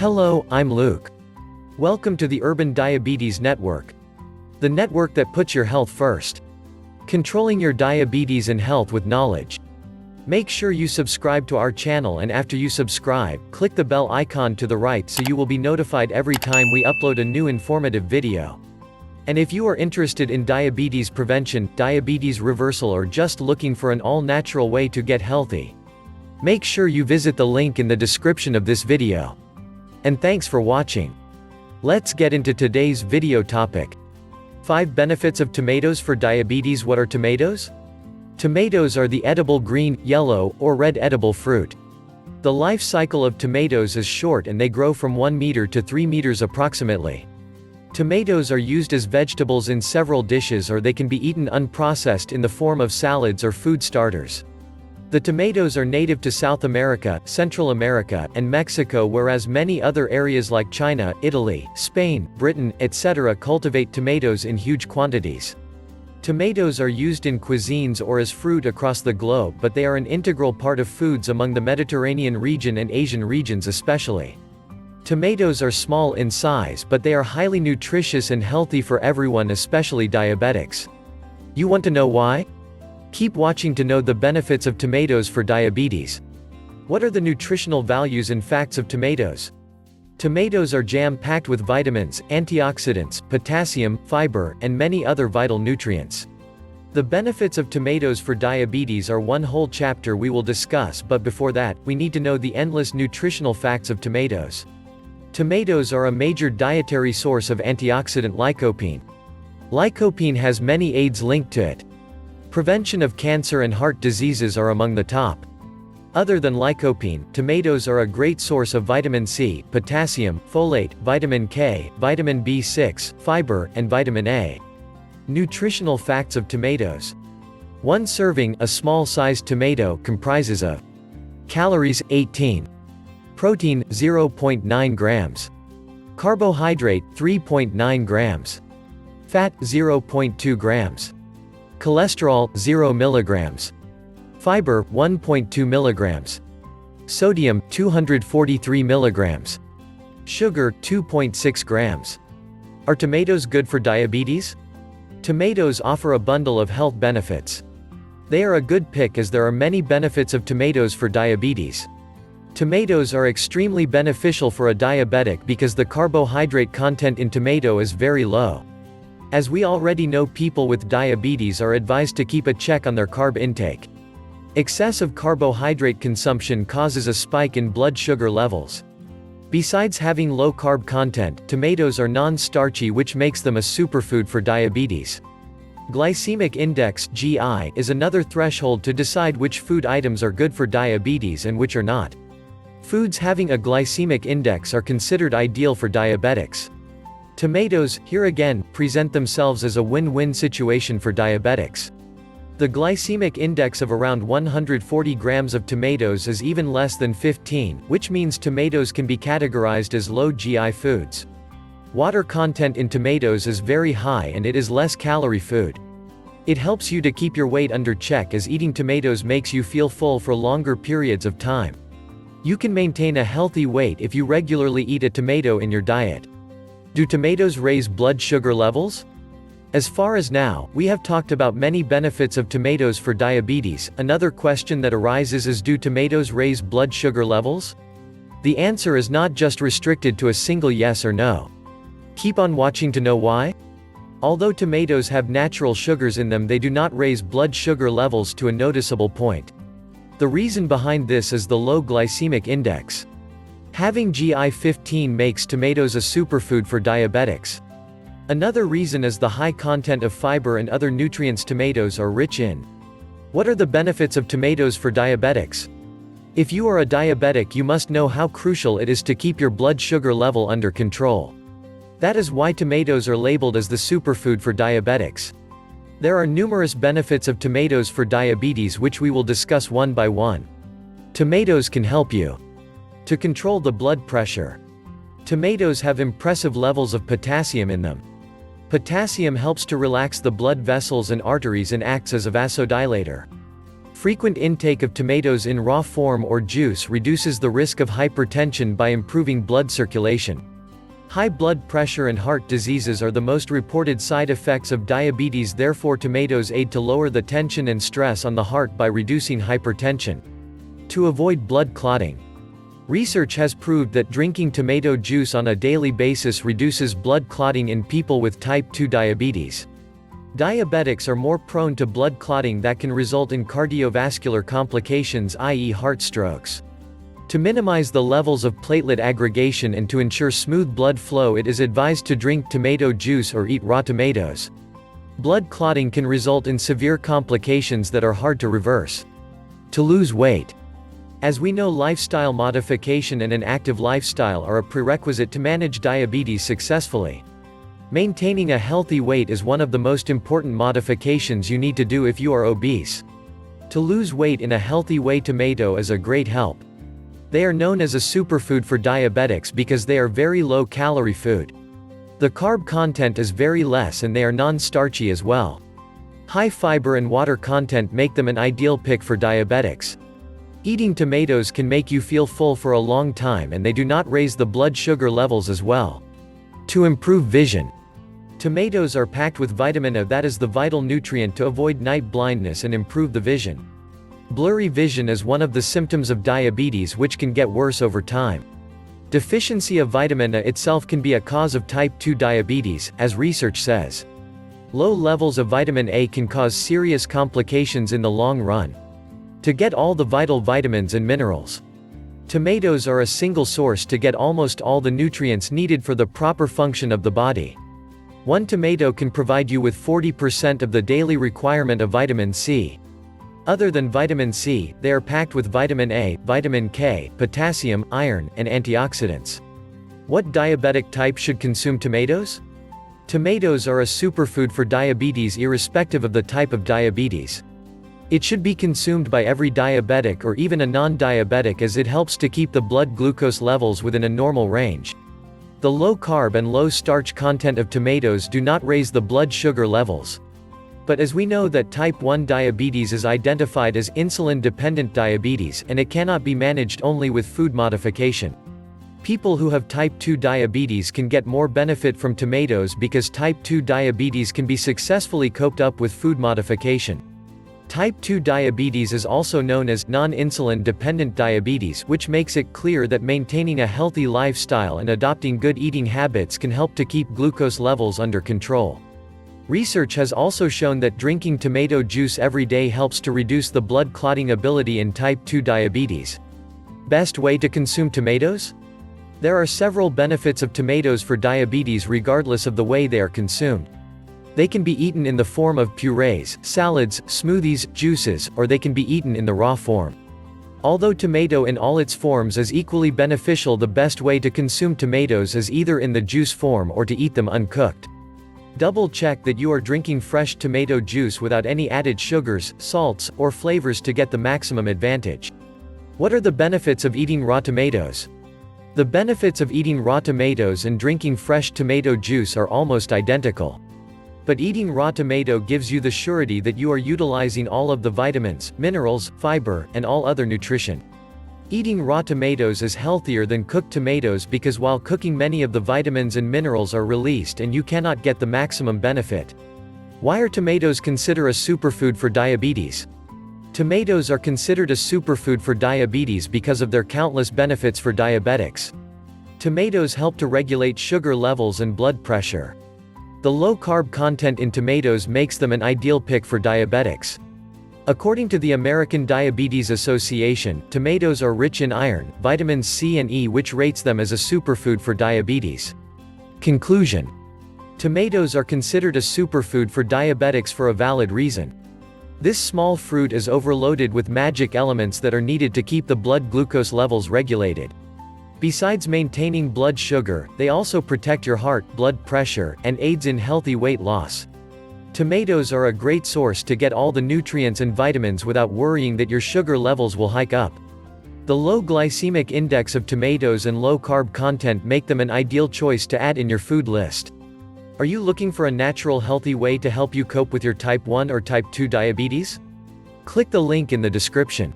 Hello, I'm Luke. Welcome to the Urban Diabetes Network, the network that puts your health first. Controlling your diabetes and health with knowledge. Make sure you subscribe to our channel, and after you subscribe, click the bell icon to the right so you will be notified every time we upload a new informative video. And if you are interested in diabetes prevention, diabetes reversal, or just looking for an all-natural way to get healthy, make sure you visit the link in the description of this video. And thanks for watching. Let's get into today's video topic. 5 benefits of tomatoes for diabetes. What are tomatoes? Tomatoes are the edible green, yellow, or red edible fruit. The life cycle of tomatoes is short and they grow from 1 meter to 3 meters approximately. Tomatoes are used as vegetables in several dishes, or they can be eaten unprocessed in the form of salads or food starters. The tomatoes are native to South America, Central America, and Mexico, whereas many other areas like China, Italy, Spain, Britain, etc. cultivate tomatoes in huge quantities. Tomatoes are used in cuisines or as fruit across the globe, but they are an integral part of foods among the Mediterranean region and Asian regions especially. Tomatoes are small in size, but they are highly nutritious and healthy for everyone, especially diabetics. You want to know why? Keep watching to know the benefits of tomatoes for diabetes. What are the nutritional values and facts of tomatoes? Tomatoes are jam-packed with vitamins, antioxidants, potassium, fiber, and many other vital nutrients. The benefits of tomatoes for diabetes are one whole chapter we will discuss, but before that, we need to know the endless nutritional facts of tomatoes. Tomatoes are a major dietary source of antioxidant lycopene. Lycopene has many aids linked to it. Prevention of cancer and heart diseases are among the top. Other than lycopene, tomatoes are a great source of vitamin C, potassium, folate, vitamin K, vitamin B6, fiber, and vitamin A. Nutritional facts of tomatoes. 1 serving, a small-sized tomato, comprises of calories, 18. Protein, 0.9 grams. Carbohydrate, 3.9 grams. Fat, 0.2 grams. Cholesterol, 0 milligrams. Fiber, 1.2 milligrams. Sodium, 243 milligrams. Sugar, 2.6 grams. Are tomatoes good for diabetes? Tomatoes offer a bundle of health benefits. They are a good pick as there are many benefits of tomatoes for diabetes. Tomatoes are extremely beneficial for a diabetic because the carbohydrate content in tomato is very low. As we already know, people with diabetes are advised to keep a check on their carb intake. Excessive carbohydrate consumption causes a spike in blood sugar levels. Besides having low carb content, tomatoes are non-starchy, which makes them a superfood for diabetes. Glycemic index (GI) is another threshold to decide which food items are good for diabetes and which are not. Foods having a glycemic index are considered ideal for diabetics. Tomatoes, here again, present themselves as a win-win situation for diabetics. The glycemic index of around 140 grams of tomatoes is even less than 15, which means tomatoes can be categorized as low GI foods. Water content in tomatoes is very high and it is less calorie food. It helps you to keep your weight under check, as eating tomatoes makes you feel full for longer periods of time. You can maintain a healthy weight if you regularly eat a tomato in your diet. Do tomatoes raise blood sugar levels? As far as now, we have talked about many benefits of tomatoes for diabetes. Another question that arises is, do tomatoes raise blood sugar levels? The answer is not just restricted to a single yes or no. Keep on watching to know why. Although tomatoes have natural sugars in them, they do not raise blood sugar levels to a noticeable point. The reason behind this is the low glycemic index. Having GI 15 makes tomatoes a superfood for diabetics. Another reason is the high content of fiber and other nutrients tomatoes are rich in. What are the benefits of tomatoes for diabetics? If you are a diabetic, you must know how crucial it is to keep your blood sugar level under control. That is why tomatoes are labeled as the superfood for diabetics. There are numerous benefits of tomatoes for diabetes which we will discuss one by one. Tomatoes can help you to control the blood pressure. Tomatoes have impressive levels of potassium in them. Potassium helps to relax the blood vessels and arteries and acts as a vasodilator. Frequent intake of tomatoes in raw form or juice reduces the risk of hypertension by improving blood circulation. High blood pressure and heart diseases are the most reported side effects of diabetes, therefore tomatoes aid to lower the tension and stress on the heart by reducing hypertension. To avoid blood clotting. Research has proved that drinking tomato juice on a daily basis reduces blood clotting in people with type 2 diabetes. Diabetics are more prone to blood clotting that can result in cardiovascular complications, i.e. heart strokes. To minimize the levels of platelet aggregation and to ensure smooth blood flow, it is advised to drink tomato juice or eat raw tomatoes. Blood clotting can result in severe complications that are hard to reverse. To lose weight. As we know, lifestyle modification and an active lifestyle are a prerequisite to manage diabetes successfully. Maintaining a healthy weight is one of the most important modifications you need to do if you are obese. To lose weight in a healthy way, tomato is a great help. They are known as a superfood for diabetics because they are very low-calorie food. The carb content is very less and they are non-starchy as well. High fiber and water content make them an ideal pick for diabetics. Eating tomatoes can make you feel full for a long time and they do not raise the blood sugar levels as well. To improve vision. Tomatoes are packed with vitamin A, that is the vital nutrient to avoid night blindness and improve the vision. Blurry vision is one of the symptoms of diabetes which can get worse over time. Deficiency of vitamin A itself can be a cause of type 2 diabetes, as research says. Low levels of vitamin A can cause serious complications in the long run. To get all the vital vitamins and minerals. Tomatoes are a single source to get almost all the nutrients needed for the proper function of the body. One tomato can provide you with 40% of the daily requirement of vitamin C. Other than vitamin C, they are packed with vitamin A, vitamin K, potassium, iron, and antioxidants. What diabetic type should consume tomatoes? Tomatoes are a superfood for diabetes irrespective of the type of diabetes. It should be consumed by every diabetic or even a non-diabetic as it helps to keep the blood glucose levels within a normal range. The low carb and low starch content of tomatoes do not raise the blood sugar levels. But as we know that type 1 diabetes is identified as insulin-dependent diabetes and it cannot be managed only with food modification. People who have type 2 diabetes can get more benefit from tomatoes because type 2 diabetes can be successfully coped up with food modification. Type 2 diabetes is also known as non-insulin dependent diabetes, which makes it clear that maintaining a healthy lifestyle and adopting good eating habits can help to keep glucose levels under control. Research has also shown that drinking tomato juice every day helps to reduce the blood clotting ability in type 2 diabetes. Best way to consume tomatoes? There are several benefits of tomatoes for diabetes regardless of the way they are consumed. They can be eaten in the form of purees, salads, smoothies, juices, or they can be eaten in the raw form. Although tomato in all its forms is equally beneficial, the best way to consume tomatoes is either in the juice form or to eat them uncooked. Double check that you are drinking fresh tomato juice without any added sugars, salts, or flavors to get the maximum advantage. What are the benefits of eating raw tomatoes? The benefits of eating raw tomatoes and drinking fresh tomato juice are almost identical. But eating raw tomato gives you the surety that you are utilizing all of the vitamins, minerals, fiber, and all other nutrition. Eating raw tomatoes is healthier than cooked tomatoes because while cooking, many of the vitamins and minerals are released and you cannot get the maximum benefit. Why are tomatoes considered a superfood for diabetes? Tomatoes are considered a superfood for diabetes because of their countless benefits for diabetics. Tomatoes help to regulate sugar levels and blood pressure. The low carb content in tomatoes makes them an ideal pick for diabetics. According to the American Diabetes Association, tomatoes are rich in iron, vitamins C and E, which rates them as a superfood for diabetes. Conclusion: tomatoes are considered a superfood for diabetics for a valid reason. This small fruit is overloaded with magic elements that are needed to keep the blood glucose levels regulated. Besides maintaining blood sugar, they also protect your heart, blood pressure, and aids in healthy weight loss. Tomatoes are a great source to get all the nutrients and vitamins without worrying that your sugar levels will hike up. The low glycemic index of tomatoes and low carb content make them an ideal choice to add in your food list. Are you looking for a natural, healthy way to help you cope with your type 1 or type 2 diabetes? Click the link in the description.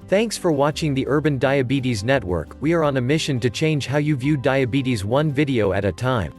Thanks for watching the Urban Diabetes Network. We are on a mission to change how you view diabetes one video at a time.